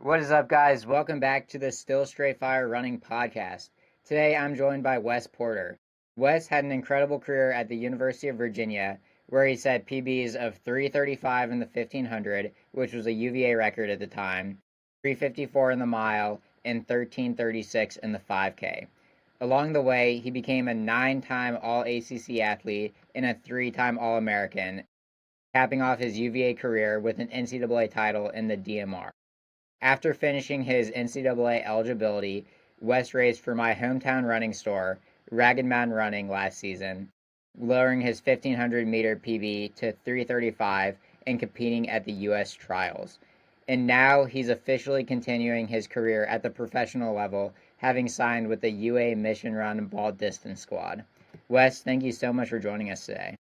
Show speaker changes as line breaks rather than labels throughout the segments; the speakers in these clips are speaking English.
What is up, guys? Welcome back to the Still Straight Fire Running podcast. Today I'm joined by Wes Porter. Wes had an incredible career at the University of Virginia, where he set PBs of 3:35 in the 1500, which was a UVA record at the time, 3:54 in the mile, and 13:36 in the 5K. Along the way, he became a 9-time All ACC athlete and a 3-time All American, capping off his UVA career with an NCAA title in the DMR. After finishing his NCAA eligibility, West raced for my hometown running store, Ragged Mountain Running, last season, lowering his 1500-meter PB to 3:35 and competing at the U.S. Trials. And now he's officially continuing his career at the professional level, having signed with the UA Mission Run Ball Distance squad. Wes, thank you so much for joining us today.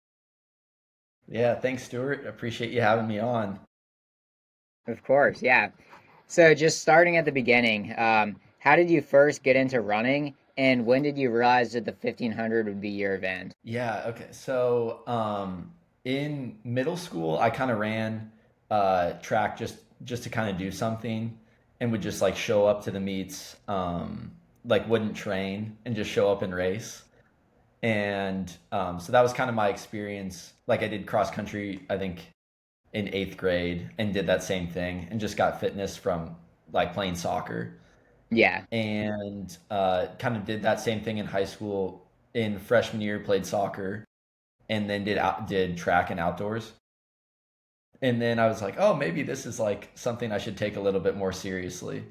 Yeah, thanks, Stuart. Appreciate you having me on.
Of course, yeah. So, just starting at the beginning, how did you first get into running, and when did you realize that the 1500 would be your event?
Yeah, okay. In middle school, I kind of ran track just to kind of do something, and would just like show up to the meets, like wouldn't train and just show up and race. And so that was kind of my experience. Like I did cross country, I think in eighth grade, and did that same thing, and just got fitness from like playing soccer.
Yeah.
And kind of did that same thing in high school. In freshman year, played soccer, and then did track and outdoors. And then I was like, oh, maybe this is like something I should take a little bit more seriously.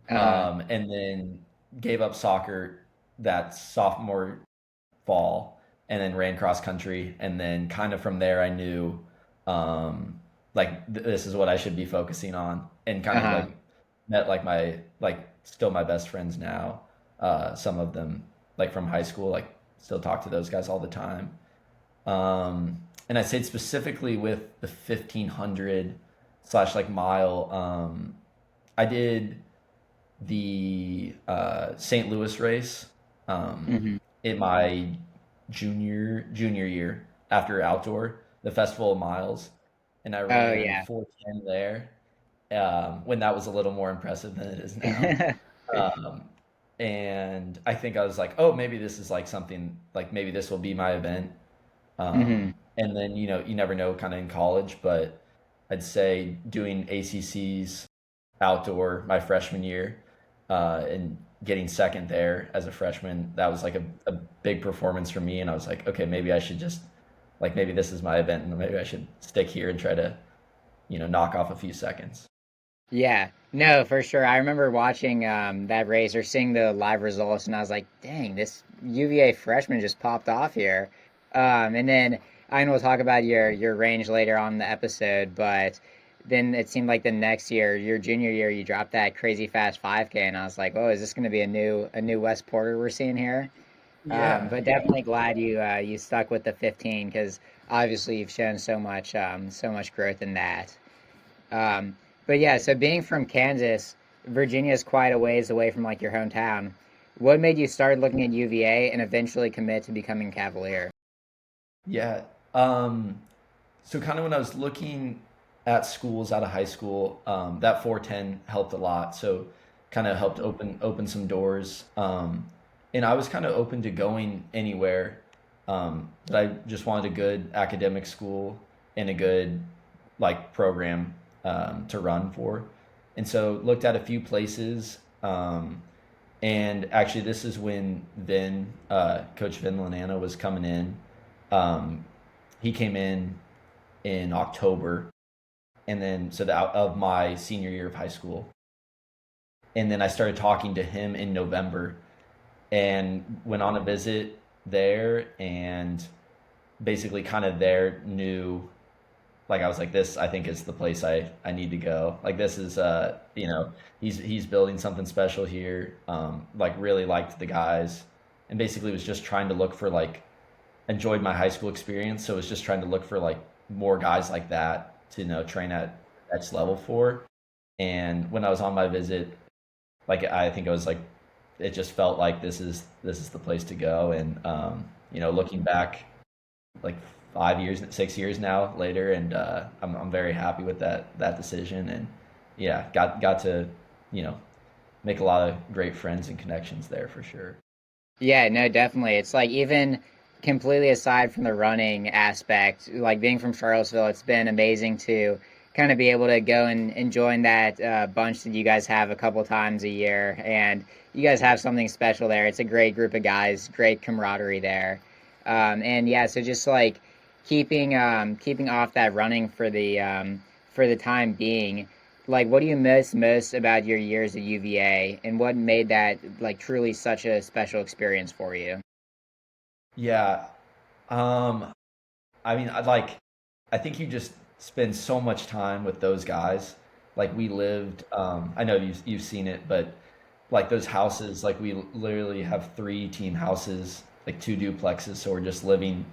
Uh,
And then gave up soccer that sophomore fall, and then ran cross country. And then kind of from there, I knew this is what I should be focusing on, and kind of
uh-huh.
like met like my like still my best friends now. Some of them like from high school, like still talk to those guys all the time. And I stayed specifically with the 1500 slash like mile. I did the St. Louis race
Hmm.
in my junior year after outdoor, the Festival of Miles, and I
Oh,
ran
yeah.
4:10 there, when that was a little more impressive than it is now. Um, and I think I was like, oh, maybe this is like something like maybe this will be my event.
Hmm.
And then, you never know kind of in college, but I'd say doing ACCs outdoor my freshman year, and getting second there as a freshman, that was like a big performance for me. And I was like, okay, maybe I should just like, maybe this is my event, and maybe I should stick here and try to, knock off a few seconds.
Yeah. No, for sure. I remember watching that race or seeing the live results, and I was like, dang, this UVA freshman just popped off here. And then I know we'll talk about your range later on in the episode, but then it seemed like the next year, your junior year, you dropped that crazy fast 5K, and I was like, oh, is this going to be a new Wes Porter we're seeing here?
Yeah,
But
yeah.
definitely glad you stuck with the 15 because obviously you've shown so much growth in that. But yeah, so being from Kansas, Virginia is quite a ways away from like your hometown. What made you start looking at UVA and eventually commit to becoming Cavalier?
Yeah. So kind of when I was looking at schools out of high school, that 410 helped a lot. So kind of helped open some doors. And I was kind of open to going anywhere. But I just wanted a good academic school and a good like program, to run for. And so looked at a few places. And actually, this is when Coach Vin Lanana was coming in. Um, he came in October, and then so out of my senior year of high school, and then I started talking to him in November, and went on a visit there, and basically kind of there knew, like I was like, this I think is the place I need to go. Like this is, he's building something special here. Like really liked the guys, and basically was just trying to look for like, enjoyed my high school experience, so was just trying to look for like more guys like that to, train at next level for. And when I was on my visit, like I think I was like, it just felt like this is the place to go. And looking back like 5 years, 6 years now later, and I'm very happy with that decision. And yeah, got to you know, make a lot of great friends and connections there for sure.
Yeah, no, definitely. It's like even completely aside from the running aspect, like being from Charlottesville, it's been amazing to kind of be able to go and join that bunch that you guys have a couple times a year, and you guys have something special there. It's a great group of guys, great camaraderie there, and yeah, so just like keeping off that running for the time being. Like, what do you miss most about your years at UVA, and what made that like truly such a special experience for you?
Yeah. Um, I mean, I think you just spend so much time with those guys. Like we lived, I know you've seen it, but like those houses, like we literally have three team houses, like two duplexes. So we're just living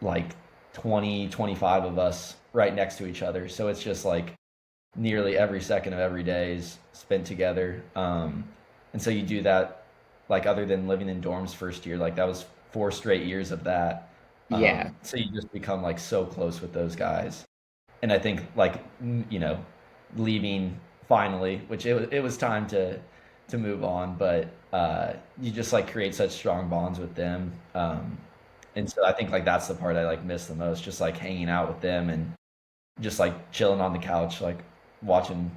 like 20, 25 of us right next to each other. So it's just like nearly every second of every day is spent together. And so you do that, like other than living in dorms first year, like that was 4 straight years of that.
Yeah,
So you just become like so close with those guys. And I think like, leaving finally, which it was time to move on, but you just like create such strong bonds with them. And so I think like that's the part I like miss the most, just like hanging out with them and just like chilling on the couch, like watching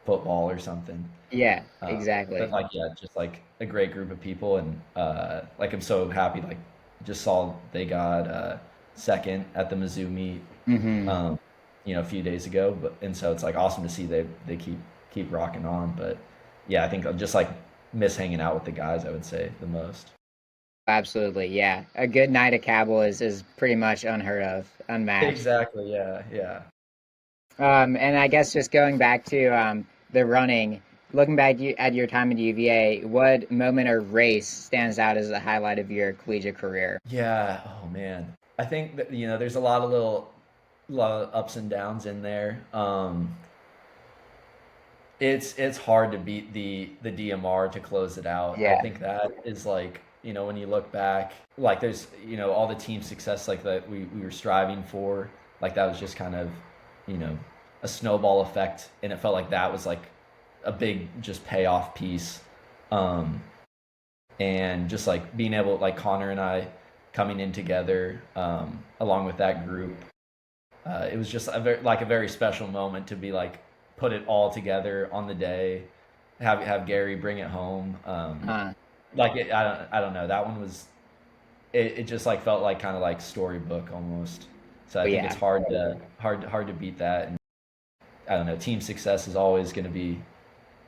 football or something.
yeah,
But
exactly.
like yeah, just like a great group of people, and like I'm so happy. Like just saw they got second at the Mizzou meet,
Hmm.
um, a few days ago. But and so it's like awesome to see they keep rocking on. But yeah, I think I just like miss hanging out with the guys. I would say the most.
Absolutely, yeah. A good night at Cabell is pretty much unheard of, unmatched.
Exactly. Yeah. Yeah.
And I guess just going back to the running, looking back at your time at UVA, what moment or race stands out as a highlight of your collegiate career?
Yeah. Oh man. I think that there's a lot of ups and downs in there. It's hard to beat the DMR to close it out. I
Yeah,
think that is like, when you look back, like there's, all the team success like that we were striving for, like that was just kind of, you know, a snowball effect, and it felt like that was like a big just payoff piece. Um, and just like being able, like Connor and I coming in together, along with that group, it was just a very special moment to be like put it all together on the day, have Gary bring it home.
huh?
I don't know. That one was it just like felt like kind of like storybook almost. So
Oh
I think it's
yeah,
hard to beat that. And I don't know. Team success is always going to be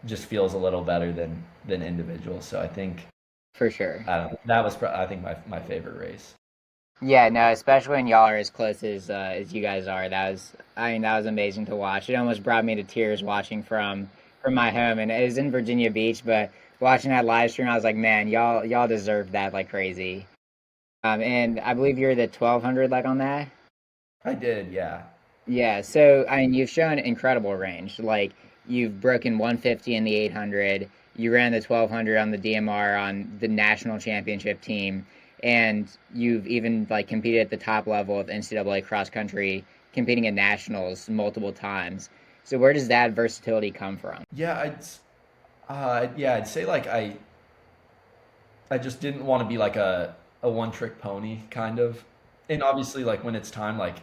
just feels a little better than individual. So I think
for sure.
I don't know. That was I think my favorite race.
Yeah, no, especially when y'all are as close as you guys are. I mean, that was amazing to watch. It almost brought me to tears watching from my home, and it was in Virginia Beach. But watching that live stream, I was like, man, y'all deserve that like crazy. And I believe you're the 1200 like on that.
I did, yeah.
Yeah, so I mean, you've shown incredible range. Like you've broken 150 in the 800. You ran the 1200 on the DMR on the national championship team, and you've even like competed at the top level of NCAA cross country, competing at nationals multiple times. So where does that versatility come from?
Yeah, I'd say like I just didn't want to be like a one trick pony kind of. And obviously like when it's time, like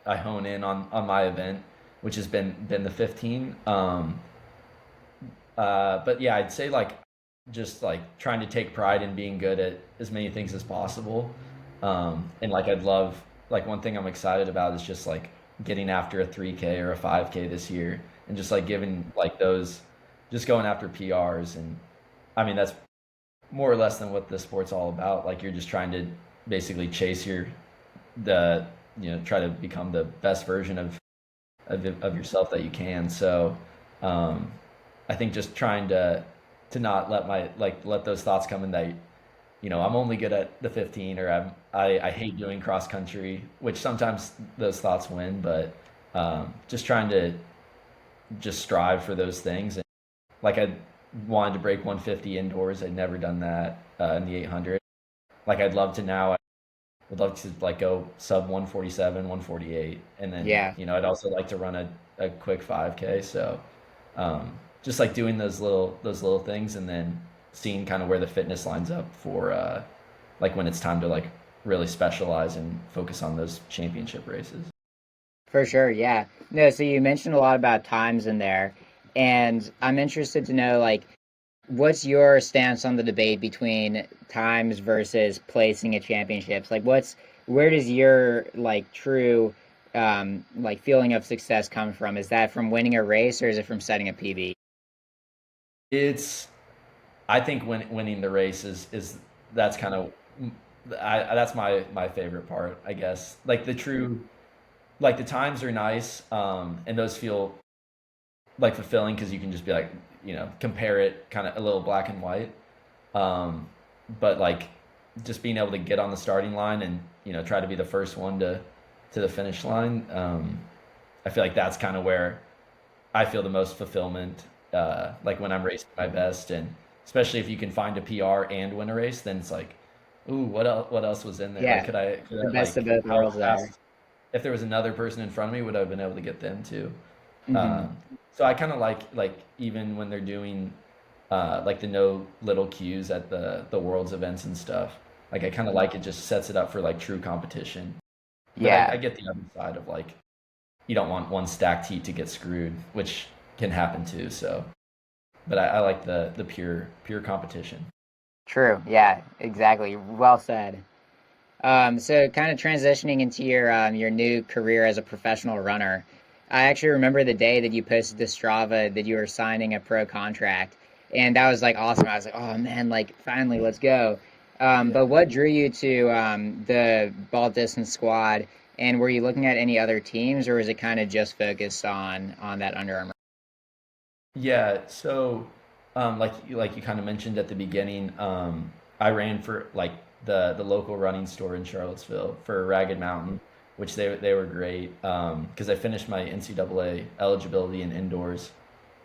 I hone in on my event, which has been the 15. But yeah, I'd say like just like trying to take pride in being good at as many things as possible. And like I'd love, like one thing I'm excited about is just like getting after a 3K or a 5K this year, and just like giving like those, just going after PRs. And I mean that's more or less than what the sport's all about. Like you're just trying to basically chase the try to become the best version of yourself that you can. So um, I think just trying to not let let those thoughts come in that I'm only good at the 15, or I hate doing cross country, which sometimes those thoughts win. But just trying to just strive for those things. And like I wanted to break 150 indoors. I'd never done that in the 800. Like I'd love to now. I would love to like go sub 147, 148, and then
Yeah,
I'd also like to run a quick 5K. So just like doing those little things, and then seeing kind of where the fitness lines up for like when it's time to like really specialize and focus on those championship races.
For sure, yeah. No, so you mentioned a lot about times in there, and I'm interested to know like what's your stance on the debate between times versus placing at championships? Like where does your like true like feeling of success come from? Is that from winning a race or is it from setting a PB?
It's I think winning the race is that's kind of that's my favorite part, I guess. Like the true like the times are nice, and those feel like fulfilling because you can just be like, compare it kind of a little black and white. Um, but like just being able to get on the starting line and try to be the first one to the finish line. I feel like that's kind of where I feel the most fulfillment. Like when I'm racing my best, and especially if you can find a PR and win a race, then it's like, ooh, what else? What else was in there? Like,
Yeah,
could
the
I
best of
like
both
how
worlds there.
fast? If there was another person in front of me, would I have been able to get them too?
Hmm.
So I kind of like even when they're doing like the no little cues at the world's events and stuff. Like I kind of like it just sets it up for like true competition. But I
Yeah,
get the other side of like you don't want one stacked heat to get screwed, which can happen too. So, but I like the pure competition.
true. Yeah, exactly. Well said. So kind of transitioning into your new career as a professional runner, I actually remember the day that you posted to Strava that you were signing a pro contract, and that was like awesome. I was like, oh man, like finally, let's go.
Yeah.
But what drew you to the ball distance squad, and were you looking at any other teams, or was it kind of just focused on that Under Armour?
Yeah, so like you kind of mentioned at the beginning, I ran for like the local running store in Charlottesville for Ragged Mountain, which they were great because I finished my NCAA eligibility in indoors.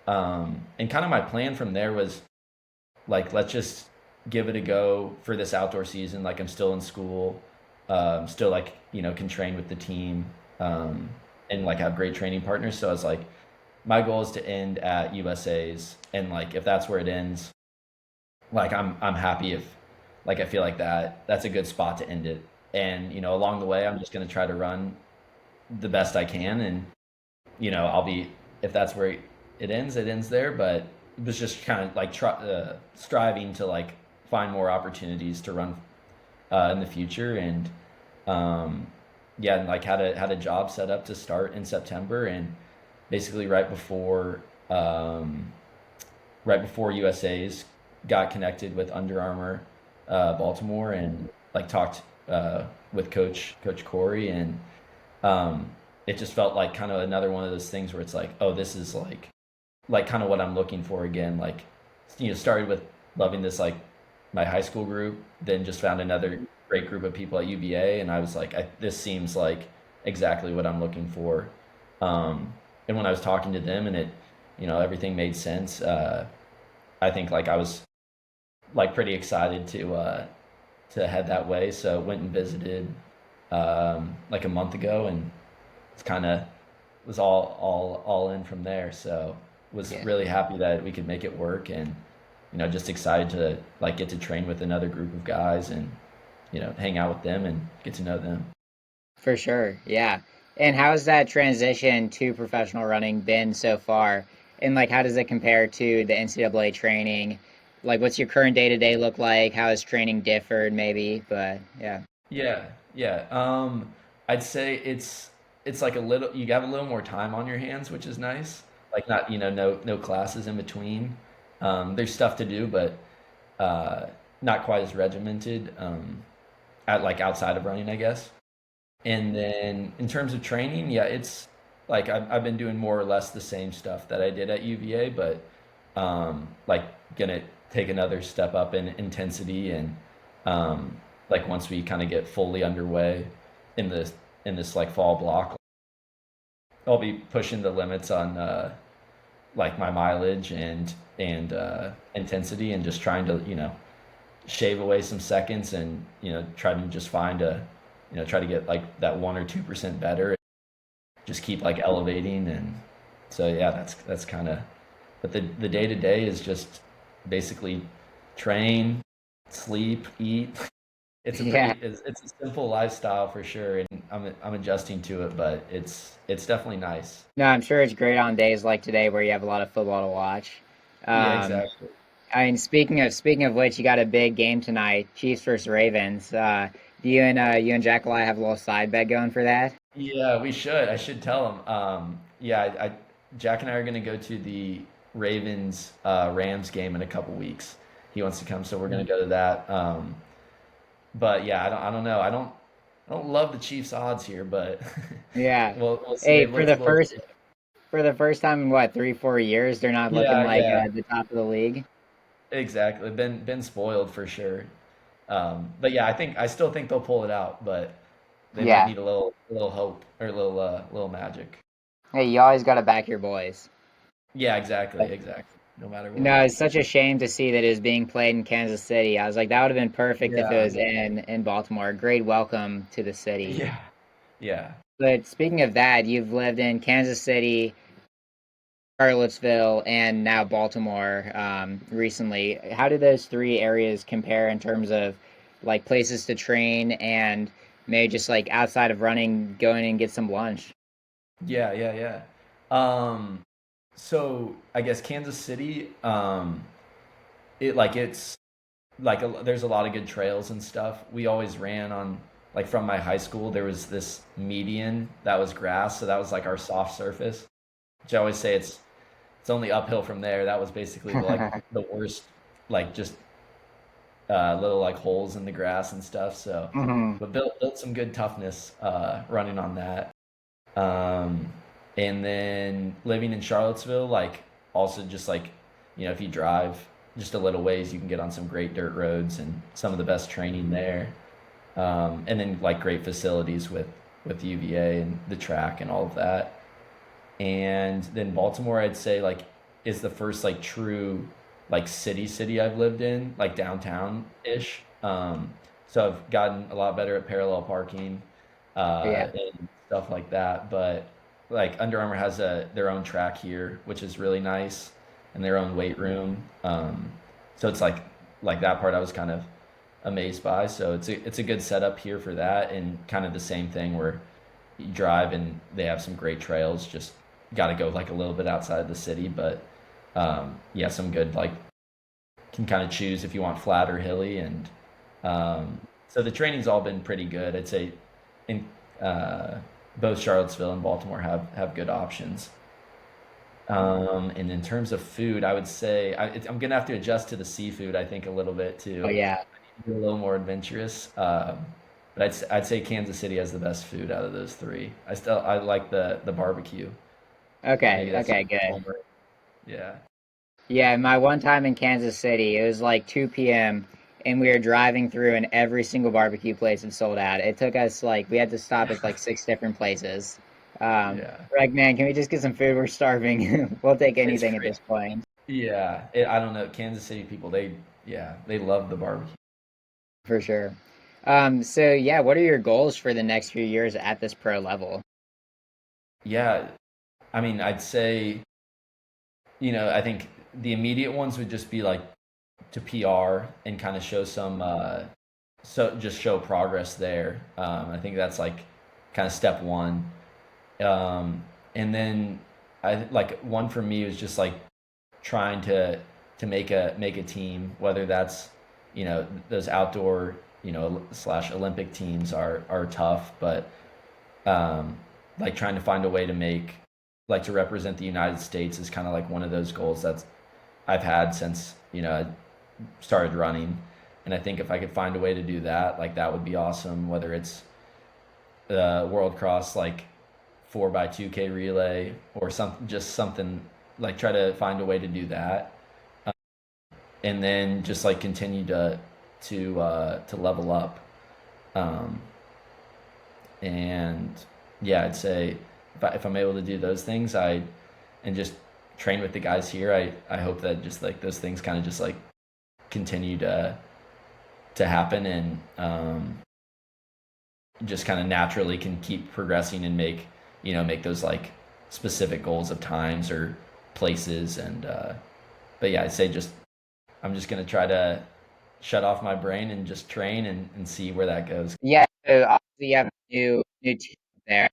And kind of my plan from there was like let's just give it a go for this outdoor season. Like I'm still in school, still like can train with the team, and like have great training partners. So I was like my goal is to end at USA's, and like if that's where it ends, like I'm happy if like I feel like that's a good spot to end it. And along the way, I'm just gonna try to run the best I can, and I'll be if that's where it ends there. But it was just kind of like striving to like find more opportunities to run in the future, and um, yeah, and like had a job set up to start in September, and basically um, right before USA's got connected with Under Armour Baltimore, and like talked with Coach Corey, and um, it just felt like kind of another one of those things where it's like, oh, this is like kind of what I'm looking for again. Like started with loving this like my high school group, then just found another great group of people at UVA, and I was like, this seems like exactly what I'm looking for. Um, and when I was talking to them, and it, everything made sense. I think like I was like pretty excited to head that way. So went and visited like a month ago, and it's kind of was all in from there. So was
Yeah.
really happy that we could make it work, and just excited to like get to train with another group of guys, and hang out with them and get to know them.
For sure, yeah. And how's that transition to professional running been so far? And like, how does it compare to the NCAA training? Like, what's your current day to day look like? How has training differed, maybe? But yeah,
Yeah, yeah. I'd say it's like a little you have a little more time on your hands, which is nice. Like not, no classes in between. There's stuff to do, but not quite as regimented at like outside of running, I guess. And then in terms of training, yeah, it's like I've been doing more or less the same stuff that I did at UVA, but like gonna take another step up in intensity, and like once we kind of get fully underway in this like fall block, I'll be pushing the limits on like my mileage and intensity, and just trying to shave away some seconds, and try to just find a try to get like that 1 or 2% better, just keep like elevating. And so yeah, that's kind of but the day to day is just basically train, sleep, eat.
Yeah.
It's a simple lifestyle for sure, and I'm adjusting to it, but it's definitely nice.
No, I'm sure it's great on days like today where you have a lot of football to watch.
Yeah,
Um,
exactly.
I mean, speaking of which, you got a big game tonight, Chiefs versus Ravens. Do you and Jackalai have a little side bet going for that?
Yeah, we should. I should tell him. Yeah, Jack and I are going to go to the Ravens Rams game in a couple weeks. He wants to come, so we're going to go to that. But yeah, I don't know. I don't love the Chiefs odds here, but
Yeah.
we'll see.
Hey,
They've
for
looked a
the
little
first
good.
for the first time in what 3, 4 years, they're not looking
Yeah,
like
yeah,
the top of the league.
exactly. Been spoiled for sure. But yeah, I still think they'll pull it out, but they might
Yeah.
need a little hope or a little magic.
Hey, you always got to back your boys.
Yeah, exactly, exactly. No matter what.
No, it's such a shame to see that it was being played in Kansas City. I was like, that would have been perfect if it
Yeah,
was in Baltimore. Great welcome to the city.
yeah, yeah,
But speaking of that, you've lived in Kansas City, Charlottesville, and now Baltimore recently. How do those three areas compare in terms of like places to train and maybe just like outside of running, going and get some lunch?
yeah. Um, so I guess Kansas City, it's like there's a lot of good trails and stuff. We always ran on like from my high school. There was this median that was grass, so that was like our soft surface. Which I always say it's only uphill from there. That was basically the worst, like just little like holes in the grass and stuff. So,
Hmm.
but built some good toughness running on that. Um, and then living in Charlottesville, like also just like, if you drive just a little ways, you can get on some great dirt roads and some of the best training there. And then like great facilities with UVA and the track and all of that. And then Baltimore, I'd say like is the first like true like city I've lived in, like downtown ish. So I've gotten a lot better at parallel parking
Yeah.
and stuff like that. But like Under Armour has their own track here, which is really nice, and their own weight room. So it's like that part I was kind of amazed by. So it's a good setup here for that, and kind of the same thing where you drive and they have some great trails. Just got to go like a little bit outside of the city, but yeah, some good like can kind of choose if you want flat or hilly, and so the training's all been pretty good. I'd say in both Charlottesville and Baltimore have good options. And in terms of food, I would say I'm gonna have to adjust to the seafood. I think a little bit
Oh
too.
yeah.
Be a little more adventurous. But I'd say Kansas City has the best food out of those three. I like the barbecue.
Okay.
Maybe that's just
Okay. Good.
homework. Yeah.
Yeah, my one time in Kansas City, it was like 2 p.m. and we were driving through and every single barbecue place had sold out. It took us like we had to stop at like 6 different places.
Yeah.
We're like, man, can we just get some food? We're starving. We'll take
It's
anything at
great.
this point,
Yeah. I don't know. Kansas City people, they love the barbecue.
for sure. So yeah, what are your goals for the next few years at this pro level?
Yeah. I mean, I'd say, I think the immediate ones would just be like to PR and kind of show some so just show progress there. I think that's like kind of step one. And then I like one for me was just like trying to make a team, whether that's those outdoor slash Olympic teams are tough, but um, like trying to find a way to make like to represent the United States is kind of like one of those goals that's I've had since I started running, and I think if I could find a way to do that, like that would be awesome. Whether it's the World Cross like 4x2K relay or something like try to find a way to do that, and then just like continue to level up. Um, and yeah, I'd say if I'm able to do those things, and just train with the guys here, I hope that just like those things kind of just like continue to happen, and just kind of naturally can keep progressing and make those like specific goals of times or places. And but yeah, I'd say just I'm just gonna try to shut off my brain and just train and see where that goes.
Yeah, so obviously you have a new team there.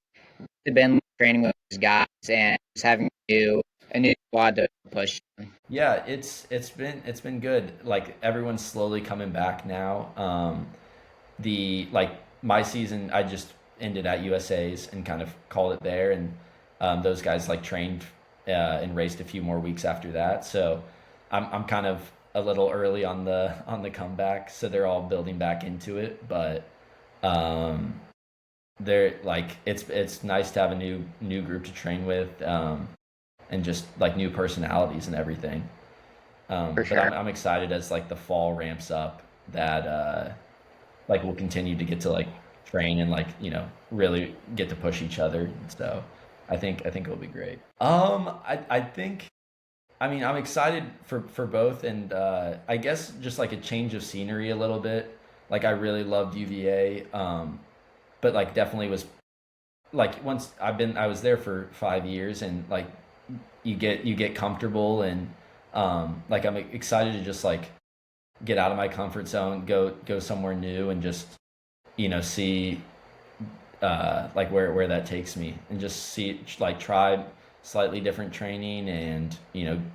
You've been training with those guys and just having a new squad to push.
Yeah, it's been good. Like everyone's slowly coming back now. The like my season, I just ended at USA's and kind of called it there, and those guys like trained and raced a few more weeks after that. So I'm kind of a little early on the comeback, so they're all building back into it. But um, they're like it's nice to have a new group to train with, and just like new personalities and everything.
For
But
sure.
I'm excited as like the fall ramps up that like we'll continue to get to like train and like really get to push each other. So I think it'll be great. I think I mean I'm excited for both, and I guess just like a change of scenery a little bit. Like I really loved UVA, but like definitely was like once I was there for 5 years, and like you get comfortable, and like I'm excited to just like get out of my comfort zone, go somewhere new, and just see like where that takes me, and just see like try slightly different training, and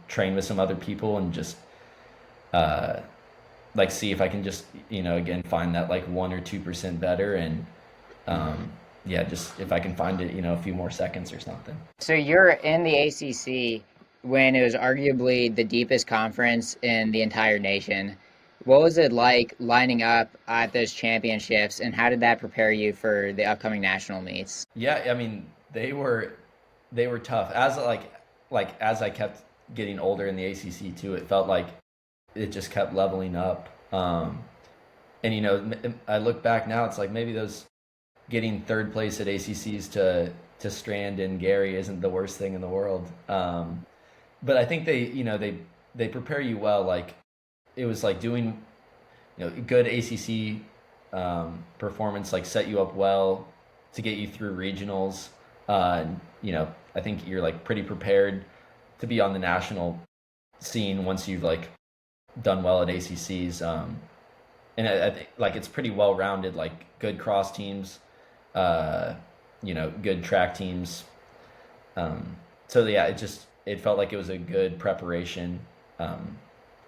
train with some other people, and just uh, like see if I can just again find that like 1 or 2% better, and um, yeah, just if I can find it a few more seconds or something.
So you're in the ACC when it was arguably the deepest conference in the entire nation. What was it like lining up at those championships, and how did that prepare you for the upcoming national meets?
Yeah, I mean they were tough. As as I kept getting older in the ACC too, it felt like it just kept leveling up. And I look back now, it's like maybe those getting third place at ACCs to Strand and Gary isn't the worst thing in the world. But I think they prepare you well. Like it was like doing good ACC performance like set you up well to get you through regionals. I think you're like pretty prepared to be on the national scene once you've like done well at ACCs. And I think like it's pretty well rounded. Like good cross teams, uh, good track teams. So yeah, it felt like it was a good preparation, um,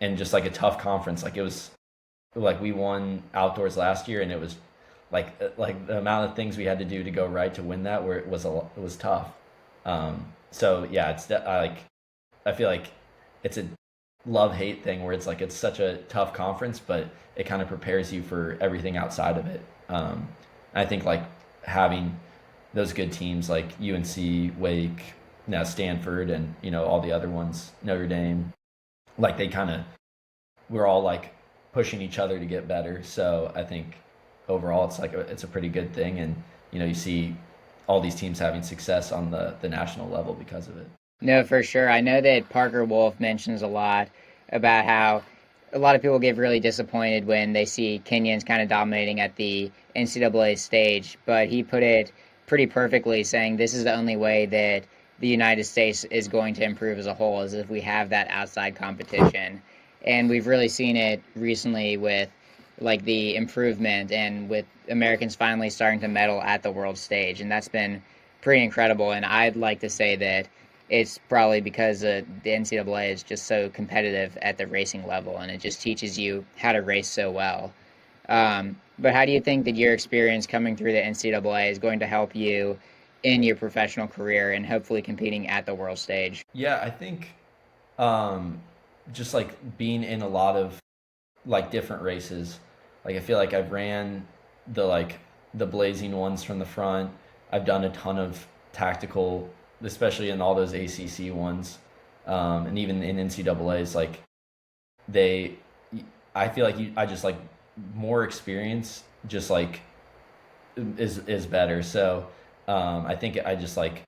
and just like a tough conference. Like it was like we won outdoors last year, and it was like the amount of things we had to do to go right to win that, where it was tough. So yeah, I feel like it's a love hate thing where it's like it's such a tough conference, but it kind of prepares you for everything outside of it. I think like having those good teams like UNC, Wake, now Stanford, and all the other ones, Notre Dame, like they kind of we're all like pushing each other to get better. So I think overall it's a pretty good thing, and you see all these teams having success on the national level because of it.
No, for sure. I know that Parker Wolf mentions a lot about how a lot of people get really disappointed when they see Kenyans kind of dominating at the NCAA stage, but he put it pretty perfectly, saying this is the only way that the United States is going to improve as a whole, is if we have that outside competition. And we've really seen it recently with like the improvement and with Americans finally starting to medal at the world stage. And that's been pretty incredible. And I'd like to say that it's probably because the NCAA is just so competitive at the racing level, and it just teaches you how to race so well. But how do you think that your experience coming through the NCAA is going to help you in your professional career and hopefully competing at the world stage?
Yeah, I think um, just like being in a lot of like different races. Like I feel like I've ran the blazing ones from the front. I've done a ton of tactical, especially in all those ACC ones, and even in NCAA's. Like they, I feel like I just like more experience. Just like is better. So I think I just like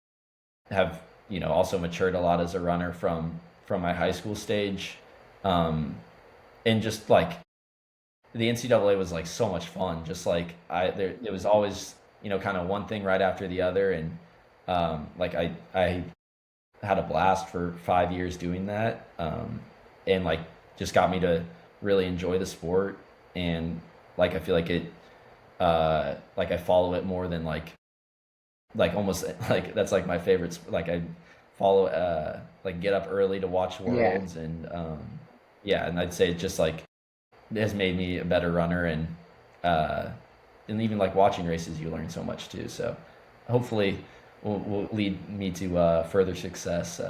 have also matured a lot as a runner from my high school stage, um, and just like the NCAA was like so much fun. Just like it was always kind of one thing right after the other, and like I had a blast for 5 years doing that, and like just got me to really enjoy the sport. And like I feel like it, like I follow it more than like almost like that's like my favorite. Like I follow, like get up early to watch
Yeah,
worlds, and yeah, and I'd say it just like it has made me a better runner, uh, and even like watching races, you learn so much too. So hopefully, will lead me to further success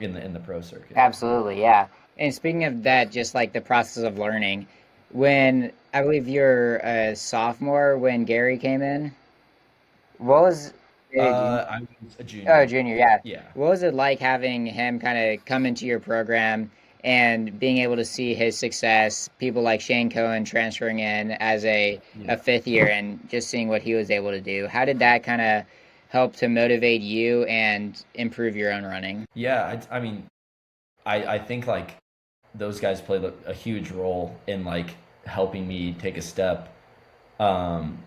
in the pro circuit.
absolutely. Yeah. And speaking of that, just like the process of learning, when I believe you're a sophomore when Gary came in, what was
I was a
oh,
junior.
junior, yeah.
Yeah,
What was it like having him kind of come into your program and being able to see his success, people like Shane Cohen transferring in as a
yeah,
fifth year and just seeing what he was able to do? How did that kind of help to motivate you and improve your own running?
yeah. I mean, I think like those guys played a huge role in like helping me take a step. Um,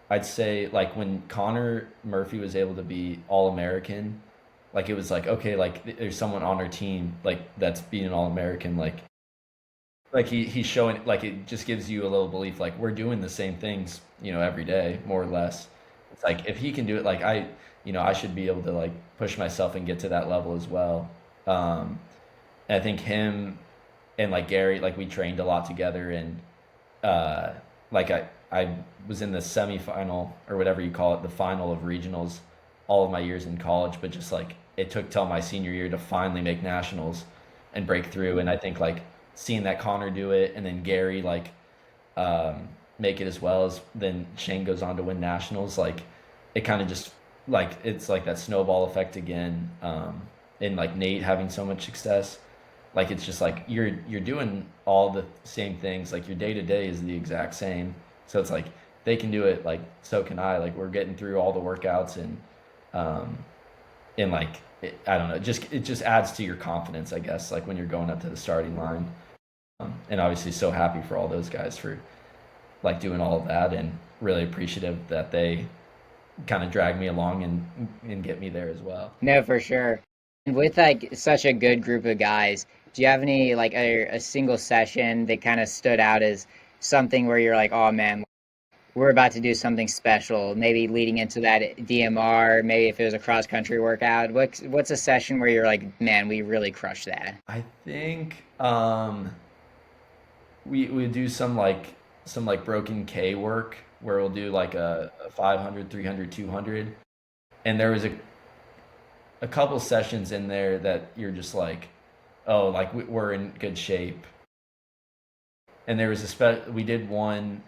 I'd say like when Connor Murphy was able to be All American, like it was like okay, like there's someone on our team like that's being an All American, like he's showing like it just gives you a little belief like we're doing the same things, every day more or less. It's like if he can do it, like I should be able to like push myself and get to that level as well. Um, and I think him and like Gary, like we trained a lot together, and uh, like I was in the semifinal or whatever you call it, the final of regionals, all of my years in college, but just like it took till my senior year to finally make nationals and break through. And I think like seeing that Connor do it, and then Gary like make it as well as then Shane goes on to win nationals, like it kind of just like it's like that snowball effect again. And like Nate having so much success, like it's just like you're doing all the same things, like your day to day is the exact same, so it's like they can do it, like so can I, like we're getting through all the workouts, um and like I don't know, it just adds to your confidence, I guess, like when you're going up to the starting line. And obviously so happy for all those guys for like doing all of that, and really appreciative that they kind of drag me along and get me there as well.
No, for sure. And with like such a good group of guys, do you have any like a single session that kind of stood out as something where you're like, oh man, we're about to do something special, maybe leading into that DMR, maybe if it was a cross country workout. What's a session where you're like, man, we really crushed that?
I think we do some like broken K work where we'll do like a 500, 300, 200, and there was a couple sessions in there that you're just like, oh, like we're in good shape. And there was we did one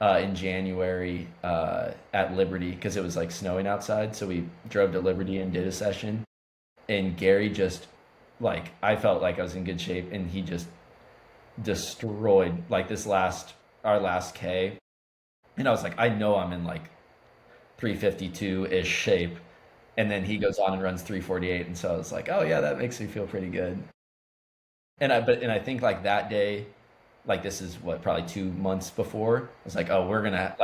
in January at Liberty because it was like snowing outside, so we drove to Liberty and did a session. And Gary just like I felt like I was in good shape, and he just destroyed like our last K, and I was like, I know I'm in like 352 ish shape, and then he goes on and runs 348, and so I was like, oh yeah, that makes me feel pretty good. And I think like that day, like this is what, probably 2 months before, I was like, oh, we're gonna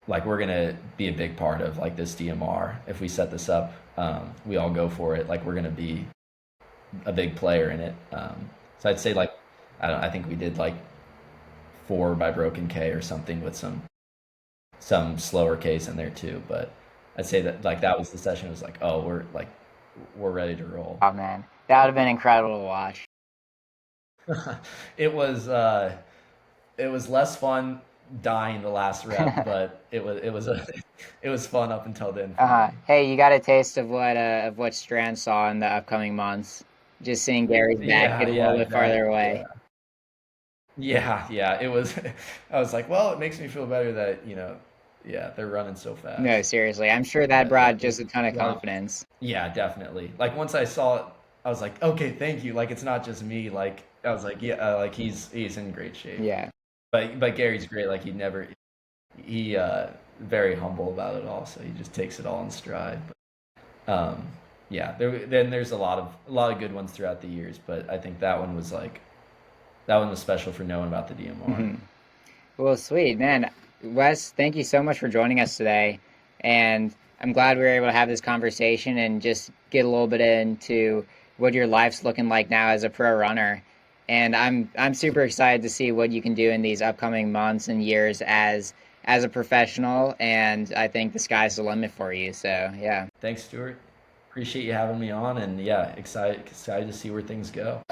like we're gonna be a big part of like this DMR if we set this up. We all go for it, like we're gonna be a big player in it. So I'd say like I think we did like 4 by broken K or something with some slower Ks in there too. But I'd say that like that was the session. It was like, oh, we're ready to roll.
Oh man, that would have been incredible to watch.
it was uh, it was less fun dying the last rep, but it was fun up until then for me.
Hey, you got a taste of what Strand saw in the upcoming months. Just seeing Gary's back
Yeah,
get a
yeah,
little bit farther
exactly.
away.
Yeah. Yeah, yeah, it was. I was like, well, it makes me feel better that yeah, they're running so
No,
fast.
seriously, I'm sure that
But yeah,
brought just a ton of
well,
confidence.
yeah, definitely. Like once I saw it, I was like, okay, thank you. Like it's not just me. Like I was like, yeah, like he's in great shape.
Yeah.
But Gary's great. Like he very humble about it all. So he just takes it all in stride. But, yeah, then there's a lot of good ones throughout the years, but I think that one was special for knowing about the DMR.
Well, sweet, man. Wes, thank you so much for joining us today. And I'm glad we were able to have this conversation and just get a little bit into what your life's looking like now as a pro runner. And I'm super excited to see what you can do in these upcoming months and years as a professional. And I think the sky's the limit for you. So yeah.
Thanks, Stuart. Appreciate you having me on, and yeah, excited to see where things go.